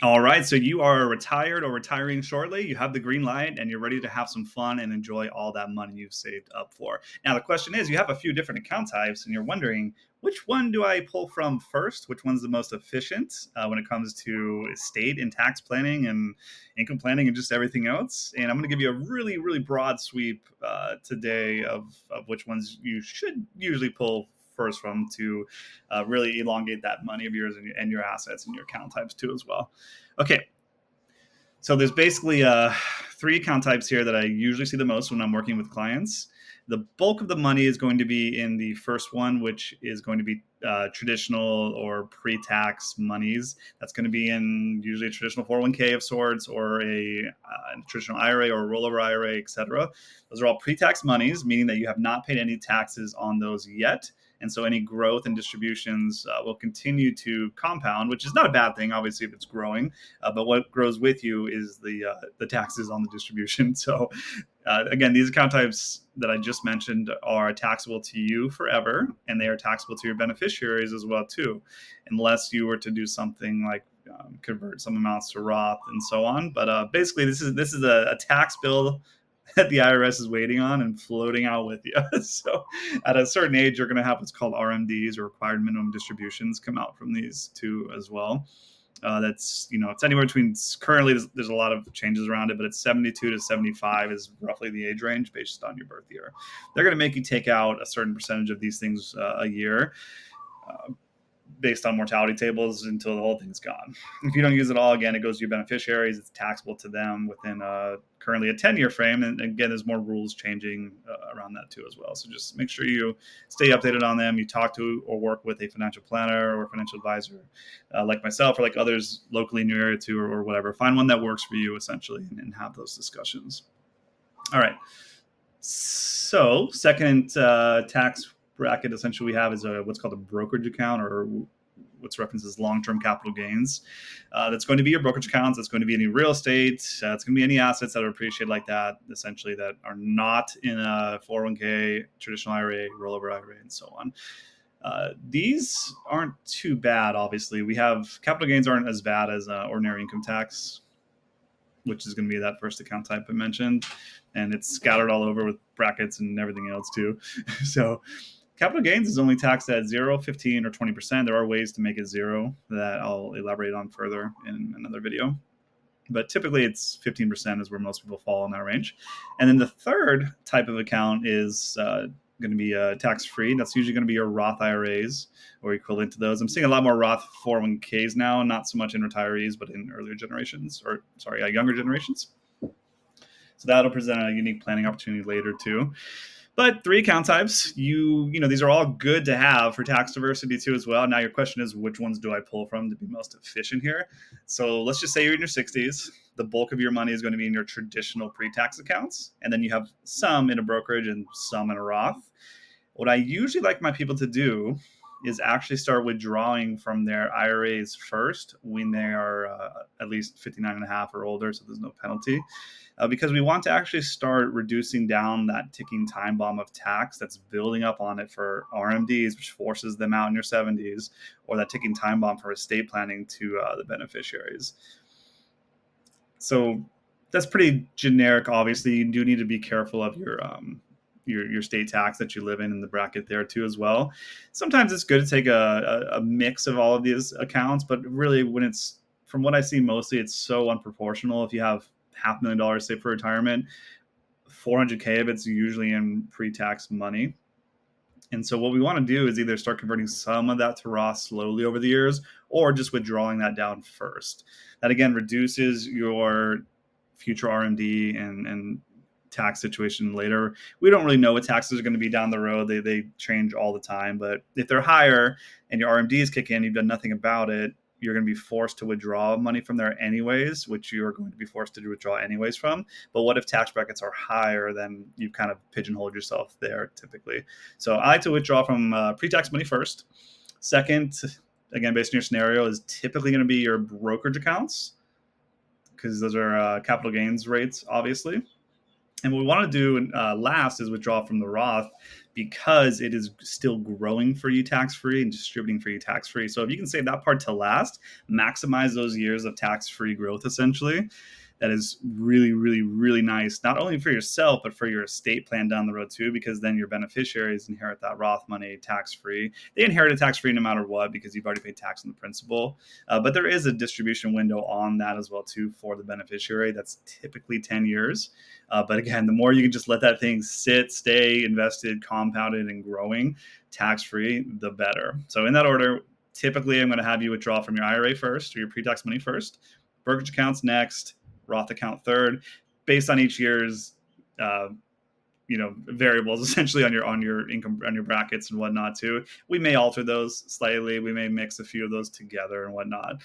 All right, so you are retired or retiring shortly. You have the green light and you're ready to have some fun and enjoy all that money you've saved up for. Now, the question is you have a few different account types and you're wondering which one do I pull from first? Which one's the most efficient when it comes to estate and tax planning and income planning and just everything else? And I'm going to give you a really, really broad sweep today of which ones you should usually pull first from to really elongate that money of yours and your assets and your account types too as well. Okay, so there's basically three account types here that I usually see the most when I'm working with clients. The bulk of the money is going to be in the first one, which is going to be traditional or pre-tax monies. That's going to be in usually a traditional 401k of sorts or a traditional IRA or a rollover IRA, etc. Those are all pre-tax monies, meaning that you have not paid any taxes on those yet. And so any growth and distributions will continue to compound, which is not a bad thing, obviously, if it's growing. But what grows with you is the taxes on the distribution. So again, these account types that I just mentioned are taxable to you forever, and they are taxable to your beneficiaries as well too, unless you were to do something like convert some amounts to Roth and so on. But basically, this is a tax bill that the IRS is waiting on and floating out with you. So at a certain age, you're going to have what's called RMDs or required minimum distributions come out from these two as well. That's, it's anywhere between, currently there's a lot of changes around it, but it's 72 to 75 is roughly the age range based on your birth year. They're going to make you take out a certain percentage of these things a year. Based on mortality tables until the whole thing's gone. If you don't use it all, again, it goes to your beneficiaries. It's taxable to them within currently a 10-year frame. And again, there's more rules changing around that too as well. So just make sure you stay updated on them. You talk to or work with a financial planner or financial advisor like myself or like others locally in your area too or whatever. Find one that works for you essentially and have those discussions. All right. So second tax bracket essentially we have is what's called a brokerage account or what's referenced as long-term capital gains. That's going to be your brokerage accounts. That's going to be any real estate. It's going to be any assets that are appreciated like that, essentially, that are not in a 401k, traditional IRA, rollover IRA, and so on. These aren't too bad, obviously. We have capital gains aren't as bad as ordinary income tax, which is going to be that first account type I mentioned. And it's scattered all over with brackets and everything else too. So capital gains is only taxed at 0, 15, or 20%. There are ways to make it 0 that I'll elaborate on further in another video. But typically it's 15% is where most people fall in that range. And then the third type of account is going to be tax-free. That's usually going to be your Roth IRAs or equivalent to those. I'm seeing a lot more Roth 401ks now, not so much in retirees, but in earlier generations, or sorry, younger generations. So that'll present a unique planning opportunity later too. But three account types, these are all good to have for tax diversity too as well. Now your question is, which ones do I pull from to be most efficient here? So let's just say you're in your 60s. The bulk of your money is going to be in your traditional pre-tax accounts. And then you have some in a brokerage and some in a Roth. What I usually like my people to do is actually start withdrawing from their IRAs first when they are at least 59 and a half or older, so there's no penalty. Because we want to actually start reducing down that ticking time bomb of tax that's building up on it for RMDs, which forces them out in your 70s, or that ticking time bomb for estate planning to the beneficiaries. So that's pretty generic. Obviously, you do need to be careful of your state tax that you live in the bracket there too as well. Sometimes it's good to take a mix of all of these accounts, but really when it's, from what I see mostly, it's so unproportional. If you have $500,000 saved for retirement, 400K of it's usually in pre-tax money. And so what we want to do is either start converting some of that to Roth slowly over the years or just withdrawing that down first. That again reduces your future RMD and tax situation later. We don't really know what taxes are going to be down the road. They change all the time. But if they're higher and your RMDs kick in, you've done nothing about it, you're going to be forced to withdraw money from there anyways, which you're going to be forced to withdraw anyways from. But what if tax brackets are higher? Then you kind of pigeonholed yourself there typically. So I like to withdraw from pre-tax money first. Second, again, based on your scenario, is typically going to be your brokerage accounts because those are capital gains rates, obviously. And what we want to do last is withdraw from the Roth because it is still growing for you tax-free and distributing for you tax-free. So if you can save that part to last, maximize those years of tax-free growth, essentially, that is really, really, really nice, not only for yourself, but for your estate plan down the road too, because then your beneficiaries inherit that Roth money tax-free. They inherit it tax-free no matter what, because you've already paid tax on the principal. But there is a distribution window on that as well too for the beneficiary. That's typically 10 years. But again, the more you can just let that thing sit, stay invested, compounded, and growing tax-free, the better. So in that order, typically I'm going to have you withdraw from your IRA first, or your pre-tax money first, brokerage accounts next, Roth account third, based on each year's variables, essentially on your income, on your brackets and whatnot too. We may alter those slightly. We may mix a few of those together and whatnot.